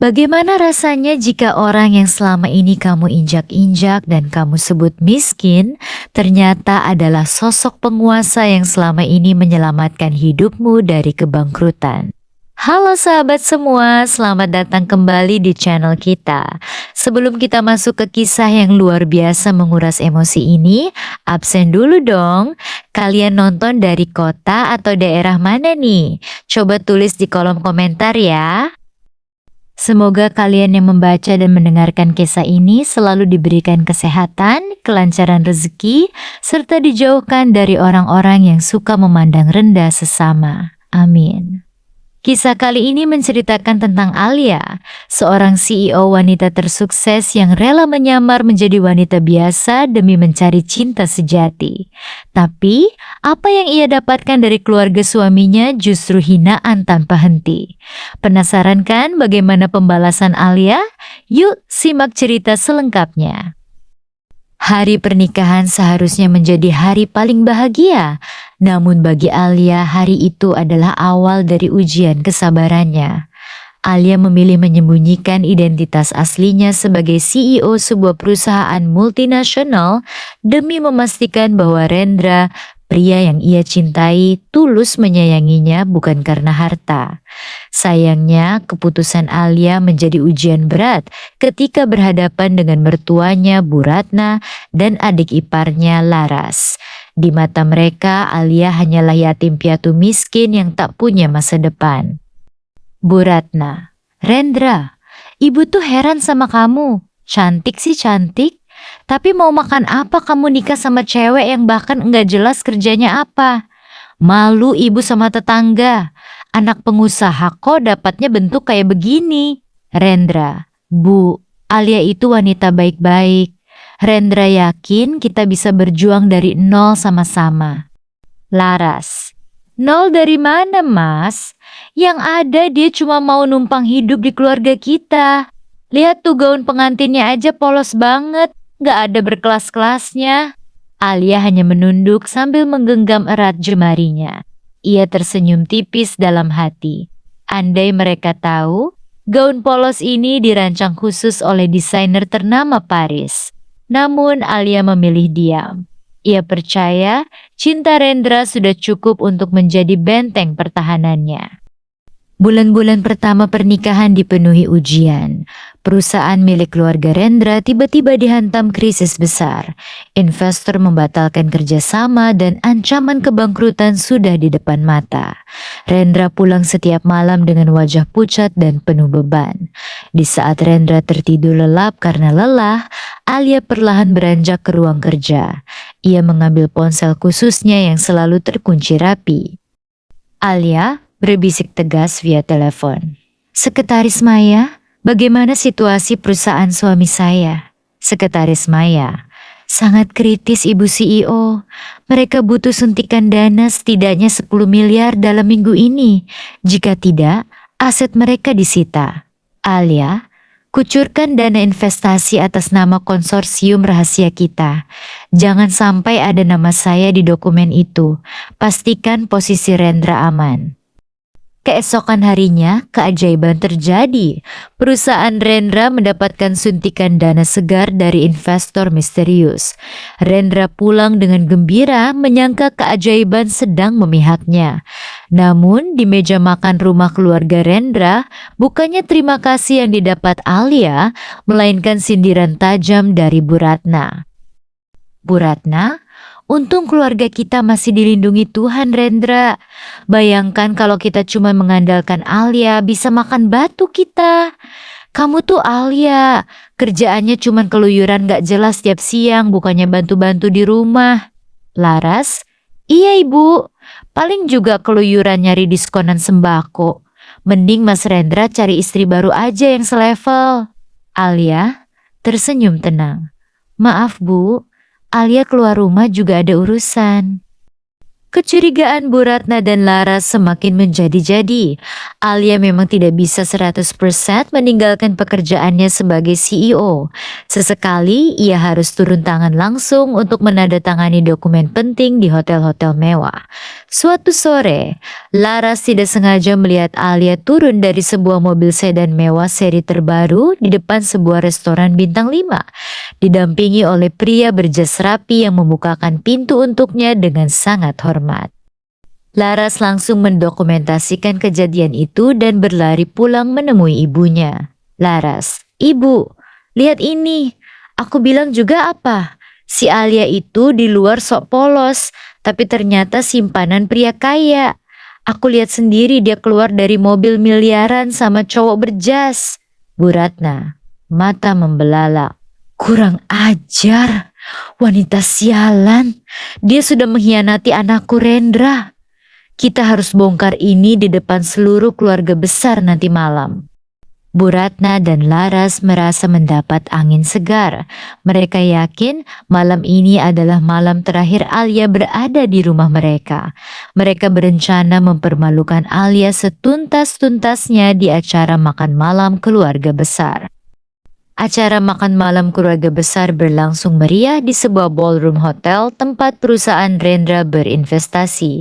Bagaimana rasanya jika orang yang selama ini kamu injak-injak dan kamu sebut miskin, ternyata adalah sosok penguasa yang selama ini menyelamatkan hidupmu dari kebangkrutan? Halo sahabat semua, selamat datang kembali di channel kita. Sebelum kita masuk ke kisah yang luar biasa menguras emosi ini, absen dulu dong. Kalian nonton dari kota atau daerah mana nih? Coba tulis di kolom komentar ya. Semoga kalian yang membaca dan mendengarkan kisah ini selalu diberikan kesehatan, kelancaran rezeki, serta dijauhkan dari orang-orang yang suka memandang rendah sesama. Amin. Kisah kali ini menceritakan tentang Alia, seorang CEO wanita tersukses yang rela menyamar menjadi wanita biasa demi mencari cinta sejati. Tapi, apa yang ia dapatkan dari keluarga suaminya justru hinaan tanpa henti. Penasaran kan bagaimana pembalasan Alia? Yuk simak cerita selengkapnya. Hari pernikahan seharusnya menjadi hari paling bahagia. Namun bagi Alia, hari itu adalah awal dari ujian kesabarannya. Alia memilih menyembunyikan identitas aslinya sebagai CEO sebuah perusahaan multinasional demi memastikan bahwa Rendra, pria yang ia cintai, tulus menyayanginya bukan karena harta. Sayangnya, keputusan Alia menjadi ujian berat ketika berhadapan dengan mertuanya Bu Ratna dan adik iparnya Laras. Di mata mereka, Alia hanyalah yatim piatu miskin yang tak punya masa depan. Bu Ratna, Rendra, ibu tuh heran sama kamu. Cantik sih cantik, tapi mau makan apa kamu nikah sama cewek yang bahkan enggak jelas kerjanya apa? Malu ibu sama tetangga. Anak pengusaha kok dapatnya bentuk kayak begini. Rendra, Bu, Alia itu wanita baik-baik. Rendra yakin kita bisa berjuang dari nol sama-sama. Laras, nol dari mana mas? Yang ada dia cuma mau numpang hidup di keluarga kita. Lihat tuh gaun pengantinnya aja polos banget, gak ada berkelas-kelasnya. Alia hanya menunduk sambil menggenggam erat jemarinya. Ia tersenyum tipis dalam hati. Andai mereka tahu, gaun polos ini dirancang khusus oleh desainer ternama Paris. Namun Alia memilih diam. Ia percaya cinta Rendra sudah cukup untuk menjadi benteng pertahanannya. Bulan-bulan pertama pernikahan dipenuhi ujian. Perusahaan milik keluarga Rendra tiba-tiba dihantam krisis besar. Investor membatalkan kerjasama dan ancaman kebangkrutan sudah di depan mata. Rendra pulang setiap malam dengan wajah pucat dan penuh beban. Di saat Rendra tertidur lelap karena lelah, Alia perlahan beranjak ke ruang kerja. Ia mengambil ponsel khususnya yang selalu terkunci rapi. Alia berbisik tegas via telepon. Sekretaris Maya, bagaimana situasi perusahaan suami saya? Sekretaris Maya, sangat kritis Ibu CEO. Mereka butuh suntikan dana setidaknya 10 miliar dalam minggu ini. Jika tidak, aset mereka disita. Alia, kucurkan dana investasi atas nama konsorsium rahasia kita. Jangan sampai ada nama saya di dokumen itu. Pastikan posisi Rendra aman. Keesokan harinya, keajaiban terjadi. Perusahaan Rendra mendapatkan suntikan dana segar dari investor misterius. Rendra pulang dengan gembira menyangka keajaiban sedang memihaknya. Namun, di meja makan rumah keluarga Rendra, bukannya terima kasih yang didapat Alia, melainkan sindiran tajam dari Bu Ratna. Bu Ratna, untung keluarga kita masih dilindungi Tuhan, Rendra. Bayangkan kalau kita cuma mengandalkan Alia, bisa makan batu kita. Kamu tuh Alia, kerjaannya cuma keluyuran gak jelas tiap siang, bukannya bantu-bantu di rumah. Laras, iya ibu, paling juga keluyuran nyari diskonan sembako. Mending Mas Rendra cari istri baru aja yang selevel. Alia tersenyum tenang. Maaf bu, Alia keluar rumah juga ada urusan. Kecurigaan Bu Ratna dan Laras semakin menjadi-jadi. Alia memang tidak bisa 100% meninggalkan pekerjaannya sebagai CEO. Sesekali ia harus turun tangan langsung untuk menandatangani dokumen penting di hotel-hotel mewah. Suatu sore, Laras tidak sengaja melihat Alia turun dari sebuah mobil sedan mewah seri terbaru di depan sebuah restoran bintang 5, didampingi oleh pria berjas rapi yang membukakan pintu untuknya dengan sangat hormat. Laras langsung mendokumentasikan kejadian itu dan berlari pulang menemui ibunya. Laras, "Ibu, lihat ini. Aku bilang juga apa? Si Alia itu di luar sok polos, tapi ternyata simpanan pria kaya. Aku lihat sendiri dia keluar dari mobil miliaran sama cowok berjas." Bu Ratna, mata membelalak. "Kurang ajar, wanita sialan. Dia sudah mengkhianati anakku Rendra. Kita harus bongkar ini di depan seluruh keluarga besar nanti malam." Bu Ratna dan Laras merasa mendapat angin segar. Mereka yakin malam ini adalah malam terakhir Alia berada di rumah mereka. Mereka berencana mempermalukan Alia setuntas-tuntasnya di acara makan malam keluarga besar. Acara makan malam keluarga besar berlangsung meriah di sebuah ballroom hotel tempat perusahaan Rendra berinvestasi.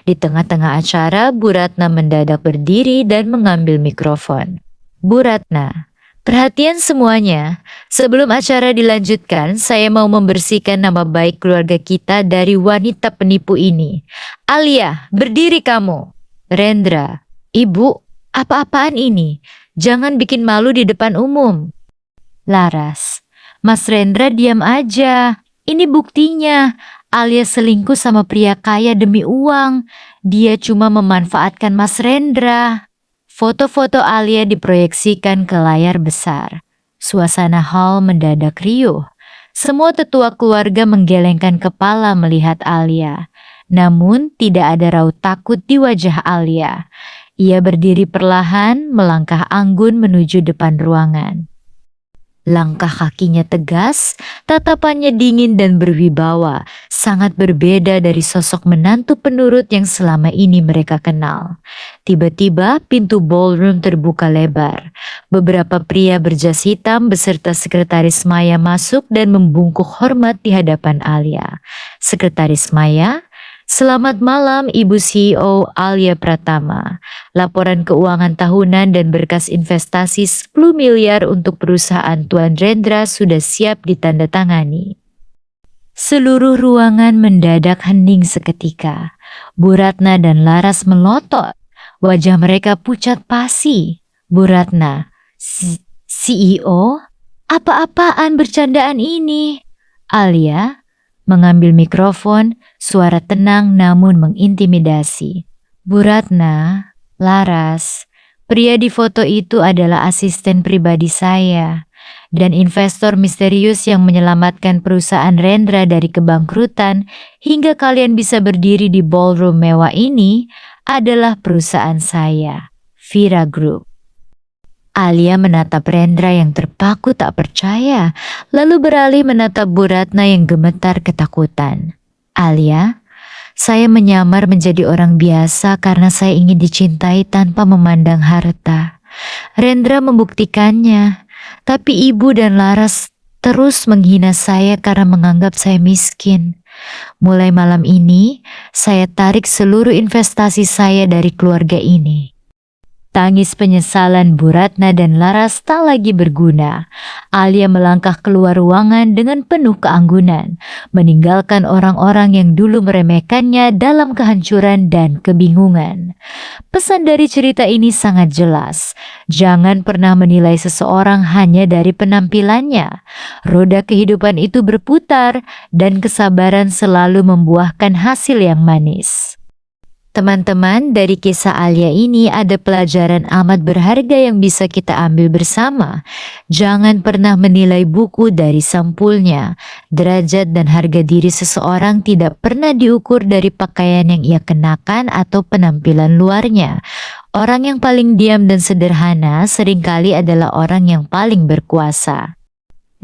Di tengah-tengah acara, Bu Ratna mendadak berdiri dan mengambil mikrofon. "Bu Ratna, perhatian semuanya. Sebelum acara dilanjutkan, saya mau membersihkan nama baik keluarga kita dari wanita penipu ini. Alia, berdiri kamu. Rendra, Ibu, apa-apaan ini? Jangan bikin malu di depan umum." Laras, "Mas Rendra diam aja. Ini buktinya. Alia selingkuh sama pria kaya demi uang. Dia cuma memanfaatkan Mas Rendra." Foto-foto Alia diproyeksikan ke layar besar. Suasana hall mendadak riuh. Semua tetua keluarga menggelengkan kepala melihat Alia. Namun tidak ada raut takut di wajah Alia. Ia berdiri perlahan, melangkah anggun menuju depan ruangan. Langkah kakinya tegas, tatapannya dingin dan berwibawa, sangat berbeda dari sosok menantu penurut yang selama ini mereka kenal. Tiba-tiba pintu ballroom terbuka lebar. Beberapa pria berjas hitam beserta Sekretaris Maya masuk dan membungkuk hormat di hadapan Alia. Sekretaris Maya, "Selamat malam Ibu CEO Alia Pratama. Laporan keuangan tahunan dan berkas investasi 10 miliar untuk perusahaan Tuan Rendra sudah siap ditandatangani." Seluruh ruangan mendadak hening seketika. Bu Ratna dan Laras melotot. Wajah mereka pucat pasi. Bu Ratna, "CEO? Apa-apaan bercandaan ini?" Alia mengambil mikrofon, suara tenang namun mengintimidasi. "Bu Ratna, Laras, pria di foto itu adalah asisten pribadi saya dan investor misterius yang menyelamatkan perusahaan Rendra dari kebangkrutan hingga kalian bisa berdiri di ballroom mewah ini adalah perusahaan saya, Vira Group." Alia menatap Rendra yang terpaku tak percaya, lalu beralih menatap Bu Ratna yang gemetar ketakutan. "Alia, saya menyamar menjadi orang biasa karena saya ingin dicintai tanpa memandang harta. Rendra membuktikannya, tapi Ibu dan Laras terus menghina saya karena menganggap saya miskin. Mulai malam ini, saya tarik seluruh investasi saya dari keluarga ini." Tangis penyesalan Bu Ratna dan Laras tak lagi berguna. Alia melangkah keluar ruangan dengan penuh keanggunan, meninggalkan orang-orang yang dulu meremehkannya dalam kehancuran dan kebingungan. Pesan dari cerita ini sangat jelas. Jangan pernah menilai seseorang hanya dari penampilannya. Roda kehidupan itu berputar dan kesabaran selalu membuahkan hasil yang manis. Teman-teman, dari kisah Alia ini ada pelajaran amat berharga yang bisa kita ambil bersama. Jangan pernah menilai buku dari sampulnya. Derajat dan harga diri seseorang tidak pernah diukur dari pakaian yang ia kenakan atau penampilan luarnya. Orang yang paling diam dan sederhana seringkali adalah orang yang paling berkuasa.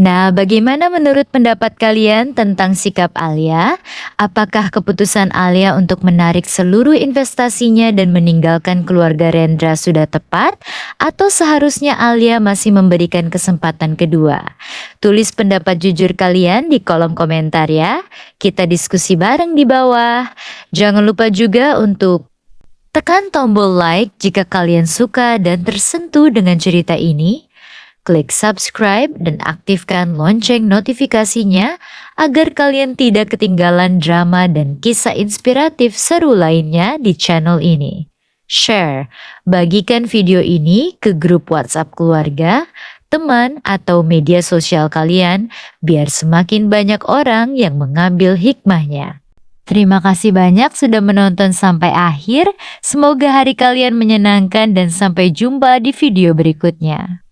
Nah, bagaimana menurut pendapat kalian tentang sikap Alia? Apakah keputusan Alia untuk menarik seluruh investasinya dan meninggalkan keluarga Rendra sudah tepat? Atau seharusnya Alia masih memberikan kesempatan kedua? Tulis pendapat jujur kalian di kolom komentar ya. Kita diskusi bareng di bawah. Jangan lupa juga untuk tekan tombol like jika kalian suka dan tersentuh dengan cerita ini. Klik subscribe dan aktifkan lonceng notifikasinya agar kalian tidak ketinggalan drama dan kisah inspiratif seru lainnya di channel ini. Share, bagikan video ini ke grup WhatsApp keluarga, teman, atau media sosial kalian biar semakin banyak orang yang mengambil hikmahnya. Terima kasih banyak sudah menonton sampai akhir. Semoga hari kalian menyenangkan dan sampai jumpa di video berikutnya.